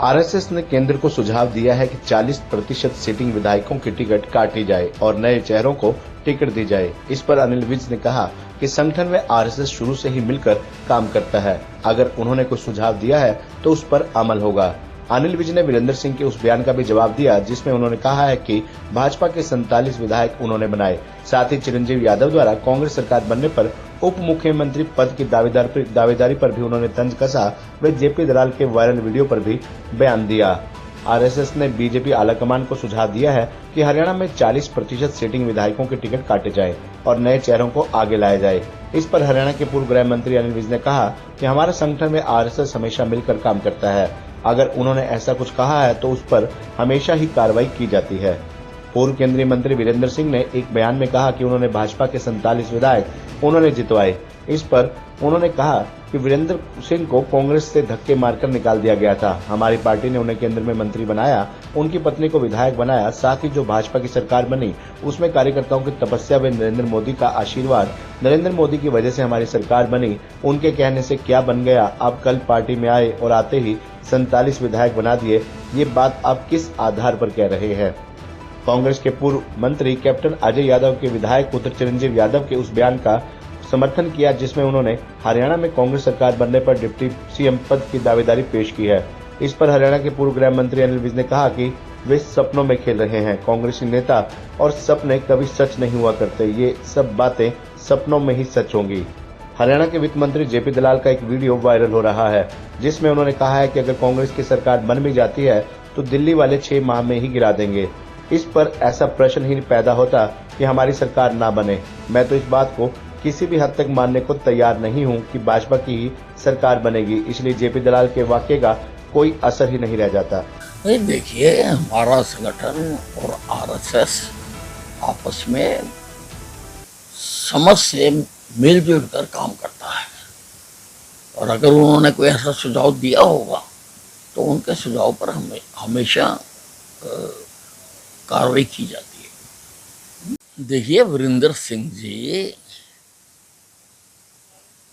RSS ने केंद्र को सुझाव दिया है कि 40% सिटिंग विधायकों की टिकट काटी जाए और नए चेहरों को टिकट दी जाए। इस पर अनिल विज ने कहा कि संगठन में आरएसएस शुरू से ही मिलकर काम करता है। अगर उन्होंने कोई सुझाव दिया है तो उस पर अमल होगा। अनिल विज ने वीरेंद्र सिंह के उस बयान का भी जवाब दिया जिसमें उन्होंने कहा है कि भाजपा के 47 विधायक उन्होंने बनाए। साथ ही चिरंजीव यादव द्वारा कांग्रेस सरकार बनने पर उप मुख्यमंत्री पद की दावेदारी पर भी उन्होंने तंज कसा व जेपी दलाल के वायरल वीडियो पर भी बयान दिया। आरएसएस ने बीजेपी आलाकमान को सुझाव दिया है कि हरियाणा में 40% सिटिंग विधायकों के टिकट काटे जाए और नए चेहरों को आगे लाया जाए। इस पर हरियाणा के पूर्व गृह मंत्री अनिल विज ने कहा कि हमारे संगठन में आरएसएस हमेशा मिलकर काम करता है। अगर उन्होंने ऐसा कुछ कहा है तो उस पर हमेशा ही कार्रवाई की जाती है। पूर्व केंद्रीय मंत्री वीरेंद्र सिंह ने एक बयान में कहा कि उन्होंने भाजपा के 47 विधायक उन्होंने जितवाए। इस पर उन्होंने कहा कि वीरेंद्र सिंह को कांग्रेस से धक्के मारकर निकाल दिया गया था। हमारी पार्टी ने उन्हें केंद्र में मंत्री बनाया, उनकी पत्नी को विधायक बनाया। साथ ही जो भाजपा की सरकार बनी उसमें कार्यकर्ताओं की तपस्या व नरेंद्र मोदी का आशीर्वाद, नरेंद्र मोदी की वजह से हमारी सरकार बनी। उनके कहने से क्या बन गया, आप कल पार्टी में आए और आते ही 47 विधायक बना दिए। ये बात आप किस आधार पर कह रहे हैं? कांग्रेस के पूर्व मंत्री कैप्टन अजय यादव के विधायक पुत्र चिरंजीव यादव के उस बयान का समर्थन किया जिसमें उन्होंने हरियाणा में कांग्रेस सरकार बनने पर डिप्टी सीएम पद की दावेदारी पेश की है। इस पर हरियाणा के पूर्व गृह मंत्री अनिल विज ने कहा कि वे सपनों में खेल रहे हैं। कांग्रेसी नेता और सपने कभी सच नहीं हुआ करते, ये सब बातें सपनों में ही सच होंगी। हरियाणा के वित्त मंत्री जेपी दलाल का एक वीडियो वायरल हो रहा है जिसमें उन्होंने कहा है कि अगर कांग्रेस की सरकार बन भी जाती है तो दिल्ली वाले 6 माह में ही गिरा देंगे। इस पर ऐसा प्रश्न ही पैदा होता कि हमारी सरकार ना बने। मैं तो इस बात को किसी भी हद तक मानने को तैयार नहीं हूं कि भाजपा की ही सरकार बनेगी, इसलिए जेपी दलाल के वाक्य का कोई असर ही नहीं रह जाता। देखिए, हमारा संगठन और आरएसएस आपस में समझ से मिलजुल कर काम करता है और अगर उन्होंने कोई ऐसा सुझाव दिया होगा तो उनके सुझाव पर हमेशा कार्रवाई की जाती है। देखिए, वीरेंद्र सिंह जी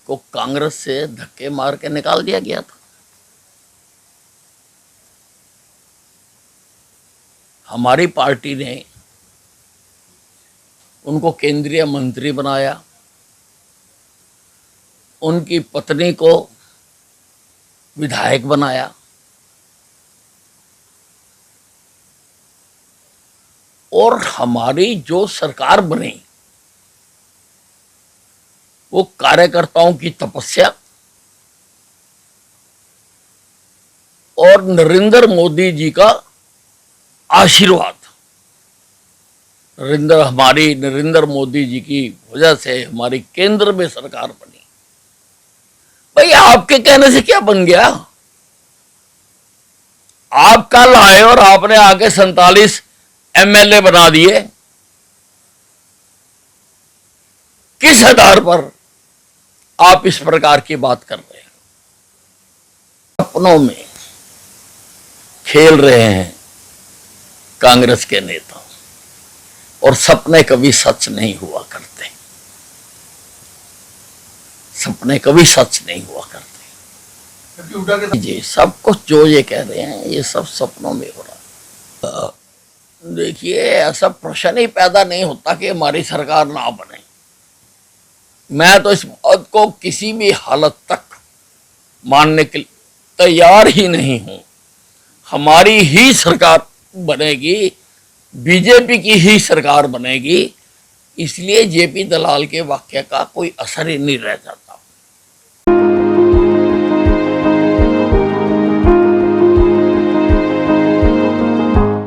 को कांग्रेस से धक्के मार के निकाल दिया गया था। हमारी पार्टी ने उनको केंद्रीय मंत्री बनाया, उनकी पत्नी को विधायक बनाया और हमारी जो सरकार बनी वो कार्यकर्ताओं की तपस्या और नरेंद्र मोदी जी का आशीर्वाद, नरेंद्र मोदी जी की वजह से हमारी केंद्र में सरकार बनी। भाई, आपके कहने से क्या बन गया? आप कल आए और आपने आके 47 एमएलए बना दिए। किस आधार पर आप इस प्रकार की बात कर रहे हैं? सपनों में खेल रहे हैं कांग्रेस के नेता और सपने कभी सच नहीं हुआ करते। सपने कभी सच नहीं हुआ करते। जी, सब कुछ जो ये कह रहे हैं ये सब सपनों में हो रहा है। देखिए, ऐसा प्रश्न ही पैदा नहीं होता कि हमारी सरकार ना बने। मैं तो इस बात को किसी भी हालत तक मानने के लिए तैयार ही नहीं हूं। हमारी ही सरकार बनेगी, बीजेपी की ही सरकार बनेगी, इसलिए जेपी दलाल के वाक्य का कोई असर ही नहीं रह जाता।